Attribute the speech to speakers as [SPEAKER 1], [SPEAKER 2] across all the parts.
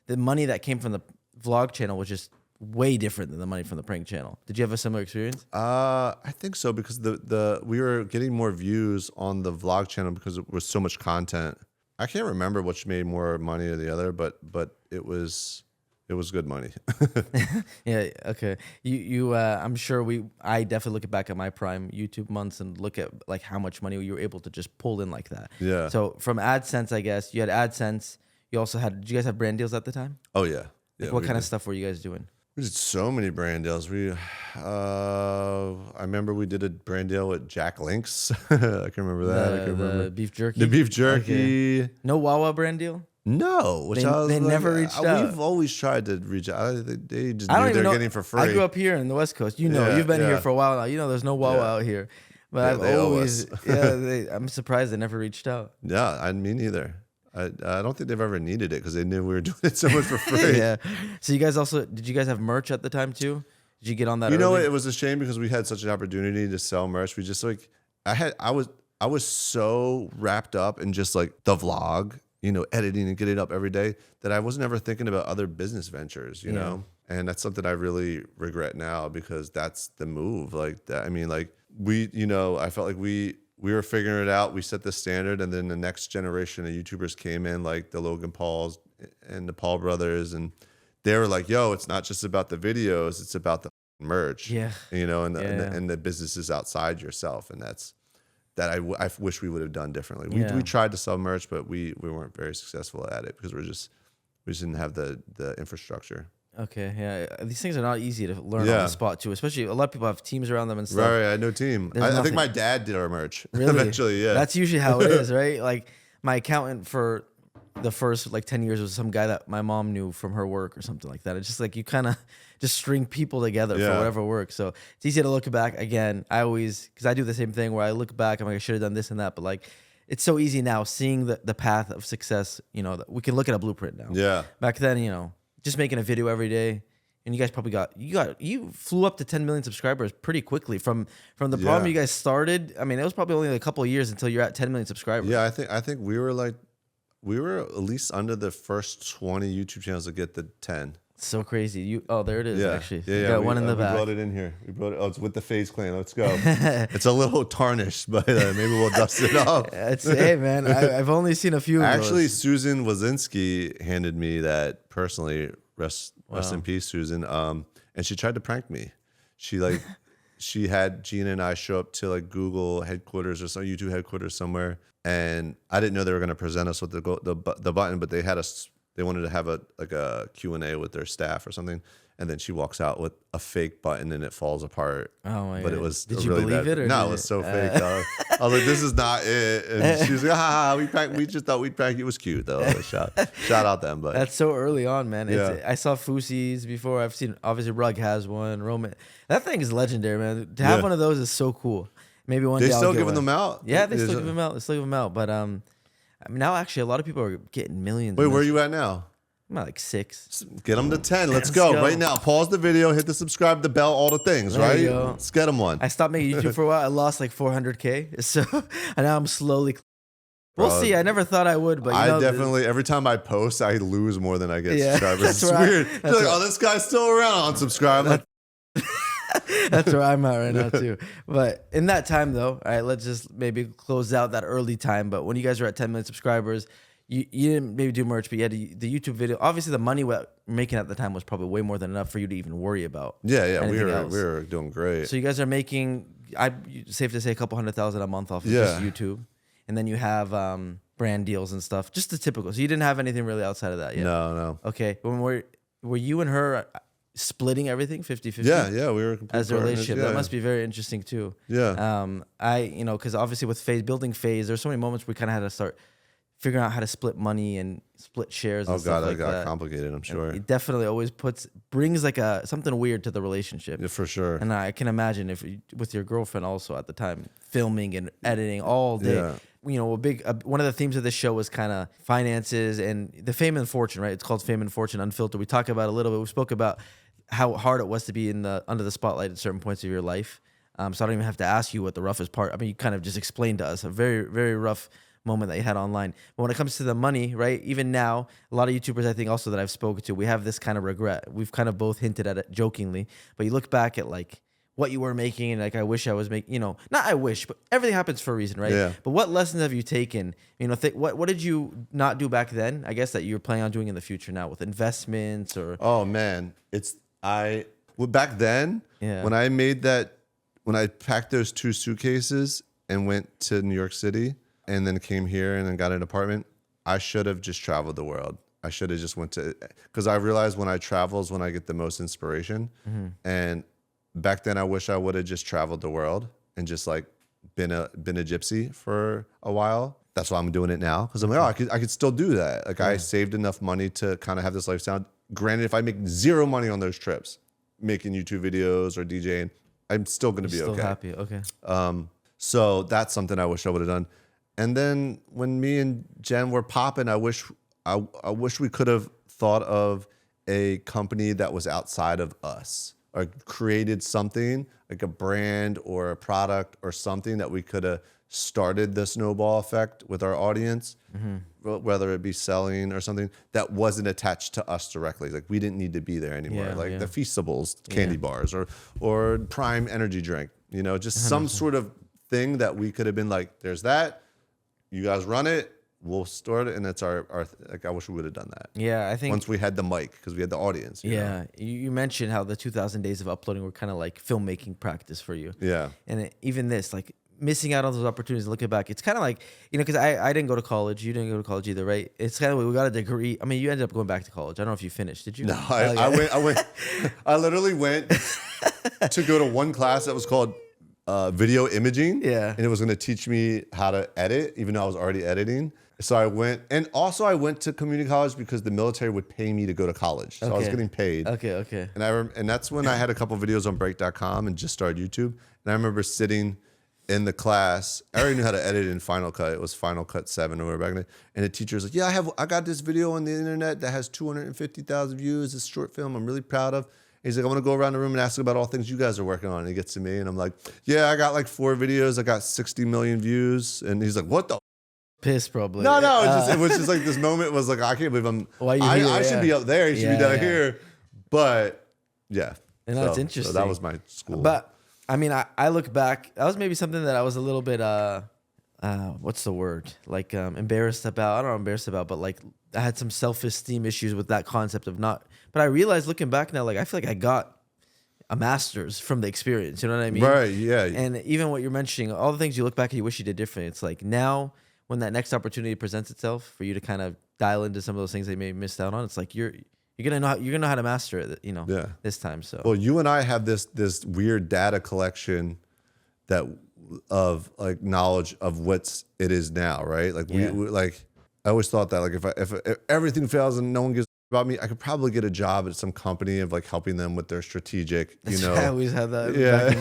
[SPEAKER 1] the money that came from the vlog channel was just way different than the money from the prank channel. Did you have a similar experience?
[SPEAKER 2] I think so, because we were getting more views on the vlog channel because it was so much content. I can't remember which made more money or the other, but it was good money.
[SPEAKER 1] Yeah. Okay. I'm sure I definitely look back at my prime YouTube months and look at like how much money you were able to just pull in like that.
[SPEAKER 2] Yeah.
[SPEAKER 1] So from AdSense, I guess you had AdSense. You also did you guys have brand deals at the time?
[SPEAKER 2] Oh yeah.
[SPEAKER 1] Like what kind of stuff were you guys doing?
[SPEAKER 2] We did so many brand deals. I remember we did a brand deal with Jack Links. I can remember that.
[SPEAKER 1] The beef jerky.
[SPEAKER 2] The beef jerky.
[SPEAKER 1] Okay. No Wawa brand deal?
[SPEAKER 2] No,
[SPEAKER 1] they never reached out.
[SPEAKER 2] We've always tried to reach out. They just
[SPEAKER 1] I
[SPEAKER 2] knew they're getting for free.
[SPEAKER 1] I grew up here in the West Coast. You know, you've been here for a while now. You know, there's no Wawa out here. But I've always, I'm surprised they never reached out.
[SPEAKER 2] Yeah, I mean neither. I don't think they've ever needed it because they knew we were doing it so much for free.
[SPEAKER 1] Yeah. So did you guys have merch at the time too? Did you get on that?
[SPEAKER 2] You know what? It was a shame because we had such an opportunity to sell merch. We just I was so wrapped up in just like the vlog, editing and getting it up every day that I wasn't ever thinking about other business ventures, you know? And that's something I really regret now because that's the move. Like that. I mean, like I felt like we were figuring it out. We set the standard, and then the next generation of YouTubers came in, like the Logan Pauls and the Paul brothers, and they were like, "Yo, it's not just about the videos; it's about the merch."
[SPEAKER 1] Yeah,
[SPEAKER 2] and the businesses outside yourself, and I wish we would have done differently. We tried to sell merch, but we weren't very successful at it because we just didn't have the infrastructure.
[SPEAKER 1] Okay, yeah. These things are not easy to learn on the spot too, especially a lot of people have teams around them and stuff.
[SPEAKER 2] Right, I had no team. I think my dad did our merch.
[SPEAKER 1] Really?
[SPEAKER 2] Eventually, yeah.
[SPEAKER 1] That's usually how it is, right? Like my accountant for the first 10 years was some guy that my mom knew from her work or something like that. It's just like you kind of just string people together for whatever works. So it's easy to look back. Again, because I do the same thing where I look back, I'm like, I should have done this and that, but it's so easy now seeing the path of success, that we can look at a blueprint now.
[SPEAKER 2] Yeah.
[SPEAKER 1] Back then, just making a video every day, and you guys probably you flew up to 10 million subscribers pretty quickly from the problem you guys started. I mean, it was probably only a couple of years until you're at 10 million subscribers.
[SPEAKER 2] Yeah, I think we were at least under the first 20 YouTube channels to get the 10.
[SPEAKER 1] So crazy. There it is. Actually,
[SPEAKER 2] yeah.
[SPEAKER 1] You got one in the back.
[SPEAKER 2] We brought it in here. Oh, it's with the FaZe clan. Let's go. It's a little tarnished, but maybe we'll dust it off.
[SPEAKER 1] Hey man, I've only seen a few.
[SPEAKER 2] Actually, Susan Wojcicki handed me that personally. Rest in peace, Susan. And she tried to prank me. She had Jeana and I show up to Google headquarters or some YouTube headquarters somewhere, and I didn't know they were going to present us with the button, but they wanted to have a Q&A with their staff or something. And then she walks out with a fake button and it falls apart.
[SPEAKER 1] Oh my God.
[SPEAKER 2] But it was
[SPEAKER 1] Did you
[SPEAKER 2] really
[SPEAKER 1] believe it? Or
[SPEAKER 2] no, it was so fake. I was like, this is not it. And she was like, we just thought we'd prank you. It was cute though. Shout out them. But
[SPEAKER 1] that's so early on, man. I saw Fousey's before. I've seen, obviously Rug has one. Roman. That thing is legendary, man. To have one of those is so cool. Maybe one day
[SPEAKER 2] They
[SPEAKER 1] I'll
[SPEAKER 2] still
[SPEAKER 1] get
[SPEAKER 2] giving
[SPEAKER 1] one.
[SPEAKER 2] them out?
[SPEAKER 1] Yeah, they still give them out. But I mean, now actually a lot of people are getting millions.
[SPEAKER 2] Wait, where are you at now?
[SPEAKER 1] I'm at 6.
[SPEAKER 2] Get them to 10. Let's go right now. Pause the video, hit the subscribe, the bell, all the things, right? Let's get them one.
[SPEAKER 1] I stopped making YouTube for a while. I lost 400K. So and now I'm slowly. We'll see. I never thought I would, but
[SPEAKER 2] I definitely every time I post, I lose more than I get subscribers. It's
[SPEAKER 1] right.
[SPEAKER 2] weird. You're like, this guy's still around. Unsubscribe.
[SPEAKER 1] That's where I'm at right now too. But in that time though, all right, let's just maybe close out that early time. But when you guys were at 10 million subscribers, you didn't maybe do merch, but you had the YouTube video. Obviously, the money we were making at the time was probably way more than enough for you to even worry about.
[SPEAKER 2] Yeah, we were doing great.
[SPEAKER 1] So you guys are making, safe to say, a couple $100,000 a month off of just YouTube, and then you have brand deals and stuff, just the typical. So you didn't have anything really outside of that yet.
[SPEAKER 2] No.
[SPEAKER 1] Okay, when were you and her splitting everything 50-50?
[SPEAKER 2] Yeah, we were
[SPEAKER 1] as a relationship. That must be very interesting too.
[SPEAKER 2] Yeah.
[SPEAKER 1] Because obviously with building FaZe, there's so many moments we kind of had to start figuring out how to split money and split shares. And stuff like that.
[SPEAKER 2] Got complicated. I'm sure.
[SPEAKER 1] It definitely always brings something weird to the relationship.
[SPEAKER 2] Yeah, for sure.
[SPEAKER 1] And I can imagine with your girlfriend also at the time, filming and editing all day.
[SPEAKER 2] Yeah.
[SPEAKER 1] One of the themes of this show was kind of finances and the fame and fortune, right? It's called Fame and Fortune Unfiltered. We talk about a little bit. We spoke about how hard it was to be under the spotlight at certain points of your life. So I don't even have to ask you what the roughest part. I mean, you kind of just explained to us a very, very rough moment that you had online. But when it comes to the money, right? Even now, a lot of YouTubers, I think also that I've spoken to, we have this kind of regret. We've kind of both hinted at it jokingly, but you look back at like what you were making and like, I wish I was making, not I wish, but everything happens for a reason, right?
[SPEAKER 2] Yeah.
[SPEAKER 1] But what lessons have you taken? What did you not do back then? I guess that you're planning on doing in the future now with investments or.
[SPEAKER 2] Oh man, back then,
[SPEAKER 1] Yeah.
[SPEAKER 2] when I packed those 2 suitcases and went to New York City and then came here and then got an apartment, I should have just traveled the world. I should have just because I realized when I travel is when I get the most inspiration. And back then I wish I would have just traveled the world and just like been a gypsy for a while. That's why I'm doing it now. Cause I'm like, I could still do that. Like I saved enough money to kind of have this lifestyle. Granted, if I make 0 money on those trips, making YouTube videos or DJing, I'm still going to be
[SPEAKER 1] still
[SPEAKER 2] okay.
[SPEAKER 1] happy. Okay.
[SPEAKER 2] So that's something I wish I would have done. And then when me and Jen were popping, I wish we could have thought of a company that was outside of us or created something like a brand or a product or something that we could have started the snowball effect with our audience, whether it be selling or something that wasn't attached to us directly. Like we didn't need to be there anymore. The Feastables candy bars or Prime energy drink, just some sort of thing that we could have been like, there's that, you guys run it, we'll start it. And it's our like, I wish we would have done that.
[SPEAKER 1] Yeah. I think
[SPEAKER 2] once we had the mic, because we had the audience. You know?
[SPEAKER 1] You mentioned how the 2,000 days of uploading were kind of like filmmaking practice for you.
[SPEAKER 2] Yeah.
[SPEAKER 1] And even this, like, missing out on those opportunities, looking back, it's kind of like, because I didn't go to college. You didn't go to college either, right? It's kind of like we got a degree. I mean, you ended up going back to college. I don't know if you finished. Did you?
[SPEAKER 2] No, I went. I literally went to go to one class that was called video imaging.
[SPEAKER 1] Yeah.
[SPEAKER 2] And it was going to teach me how to edit, even though I was already editing. So I went, and also I went to community college because the military would pay me to go to college. So I was getting paid.
[SPEAKER 1] Okay.
[SPEAKER 2] And that's when I had a couple videos on break.com and just started YouTube. And I remember sitting in the class. I already knew how to edit in Final Cut. It was Final Cut 7 or whatever back then. And the teacher was like, yeah, I got this video on the internet that has 250,000 views. This short film I'm really proud of. He's like, I want to go around the room and ask about all things you guys are working on. And he gets to me and I'm like, yeah, I got like 4 videos. I got 60 million views. And he's like, what the?
[SPEAKER 1] Piss probably.
[SPEAKER 2] No. It was just like this moment was like, I can't believe I should be up there. You should be down here. But yeah.
[SPEAKER 1] And that's interesting.
[SPEAKER 2] So that was my school.
[SPEAKER 1] But I mean, I look back, that was maybe something that I was a little bit, what's the word? Like embarrassed about. I don't know embarrassed about, but like I had some self-esteem issues with that concept of not. But I realized looking back now, like I feel like I got a master's from the experience. You know what I mean?
[SPEAKER 2] Right. Yeah.
[SPEAKER 1] And even what you're mentioning, all the things you look back and you wish you did different. It's like now when that next opportunity presents itself for you to kind of dial into some of those things they may have missed out on, it's like you're gonna know how to master it. This time. So
[SPEAKER 2] well, you and I have this weird data collection of like knowledge of what's it is now, right? Like we like I always thought that like if everything fails and no one gives about me, I could probably get a job at some company of like helping them with their strategic,
[SPEAKER 1] I always had that.
[SPEAKER 2] Yeah.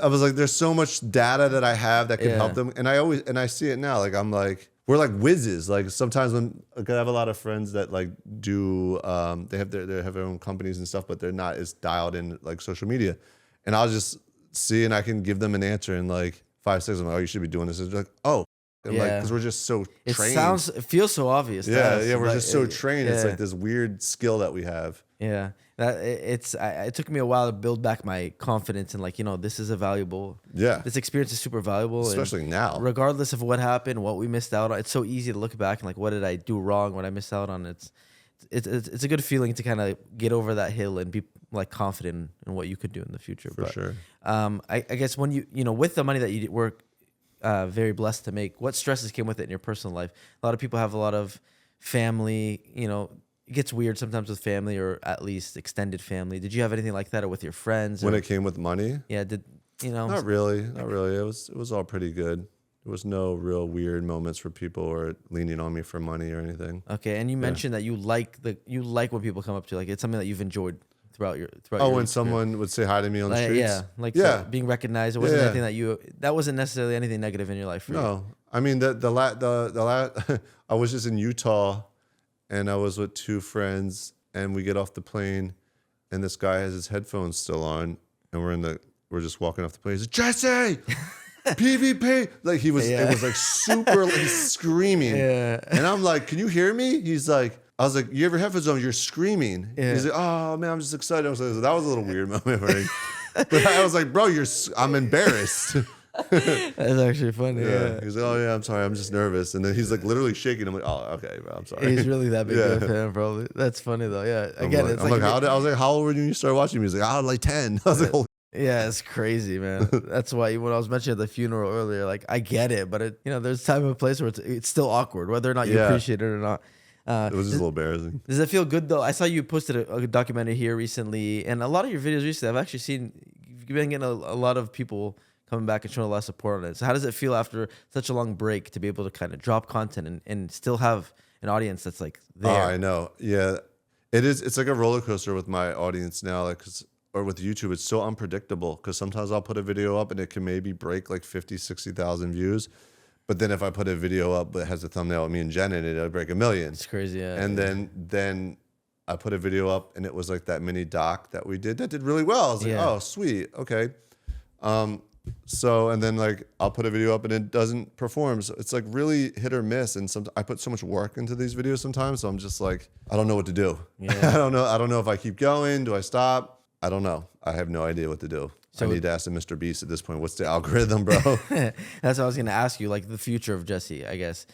[SPEAKER 2] I was like, there's so much data that I have that can help them. And I see it now. Like I'm like, we're like whizzes. Like sometimes when I have a lot of friends that like do, they have their own companies and stuff, but they're not as dialed in like social media. And I'll just see and I can give them an answer in like 5 seconds. I'm like, oh, you should be doing this. It's like, oh. And like, because we're just so trained.
[SPEAKER 1] It feels so obvious.
[SPEAKER 2] We're just so trained. It's like this weird skill that we have.
[SPEAKER 1] Yeah, it took me a while to build back my confidence and like this is a valuable.
[SPEAKER 2] Yeah,
[SPEAKER 1] this experience is super valuable,
[SPEAKER 2] especially now.
[SPEAKER 1] Regardless of what happened, what we missed out on, it's so easy to look back and like, what did I do wrong? What I missed out on? It's a good feeling to kind of get over that hill and be like confident in what you could do in the future.
[SPEAKER 2] For sure.
[SPEAKER 1] I guess when you with the money that you were very blessed to make, what stresses came with it in your personal life? A lot of people have a lot of family, it gets weird sometimes with family or at least extended family. Did you have anything like that or with your friends?
[SPEAKER 2] When it came with money?
[SPEAKER 1] Yeah,
[SPEAKER 2] Not really. It was all pretty good. There was no real weird moments where people were leaning on me for money or anything.
[SPEAKER 1] Okay, and you mentioned that you like when people come up to you, like it's something that you've enjoyed throughout your
[SPEAKER 2] when someone would say hi to me on the streets?
[SPEAKER 1] Being recognized. It wasn't anything that wasn't necessarily anything negative in your life.
[SPEAKER 2] No. I mean I was just in Utah and I was with 2 friends and we get off the plane and this guy has his headphones still on and we're just walking off the plane. He's like, Jesse! PvP. Like it was like super like screaming.
[SPEAKER 1] Yeah.
[SPEAKER 2] And I'm like, can you hear me? He's like, I was like, you have your headphones on, you're screaming.
[SPEAKER 1] Yeah.
[SPEAKER 2] He's like, oh man, I'm just excited. I was like, that was a little weird moment for me. But I was like, bro, I'm embarrassed.
[SPEAKER 1] That's actually funny. Yeah.
[SPEAKER 2] He's like, oh yeah, I'm sorry, I'm just nervous. And then he's like literally shaking. I'm like, oh, okay, bro, I'm sorry.
[SPEAKER 1] He's really that big of a fan, probably. That's funny though. Yeah. Again,
[SPEAKER 2] I was like, how old were you when you started watching music? I was like 10. I was like, holy.
[SPEAKER 1] Yeah, it's crazy, man. That's why when I was mentioning the funeral earlier, like I get it, but there's time and place where it's still awkward, whether or not you appreciate it or not.
[SPEAKER 2] It was just a little embarrassing.
[SPEAKER 1] Does it feel good though? I saw you posted a documentary here recently, and a lot of your videos recently, I've actually seen you've been getting a lot of people coming back and showing a lot of support on it. So how does it feel after such a long break to be able to kind of drop content and still have an audience that's like there?
[SPEAKER 2] Oh, I know. Yeah, it is. It's like a roller coaster with my audience now, like or with YouTube, it's so unpredictable because sometimes I'll put a video up and it can maybe break like 50, 60,000 views. But then if I put a video up that has a thumbnail of me and Jen in it, it'll break 1 million.
[SPEAKER 1] It's crazy, yeah.
[SPEAKER 2] And then I put a video up and it was like that mini doc that we did that did really well. I was like, oh, sweet. Okay. So, and then like I'll put a video up and it doesn't perform. So it's like really hit or miss. And I put so much work into these videos sometimes. So I'm just like, I don't know what to do. Yeah. I don't know if I keep going. Do I stop? I don't know. I have no idea what to do. So I need to ask the Mr. Beast at this point. What's the algorithm, bro?
[SPEAKER 1] That's what I was going to ask you, like the future of Jesse, I guess.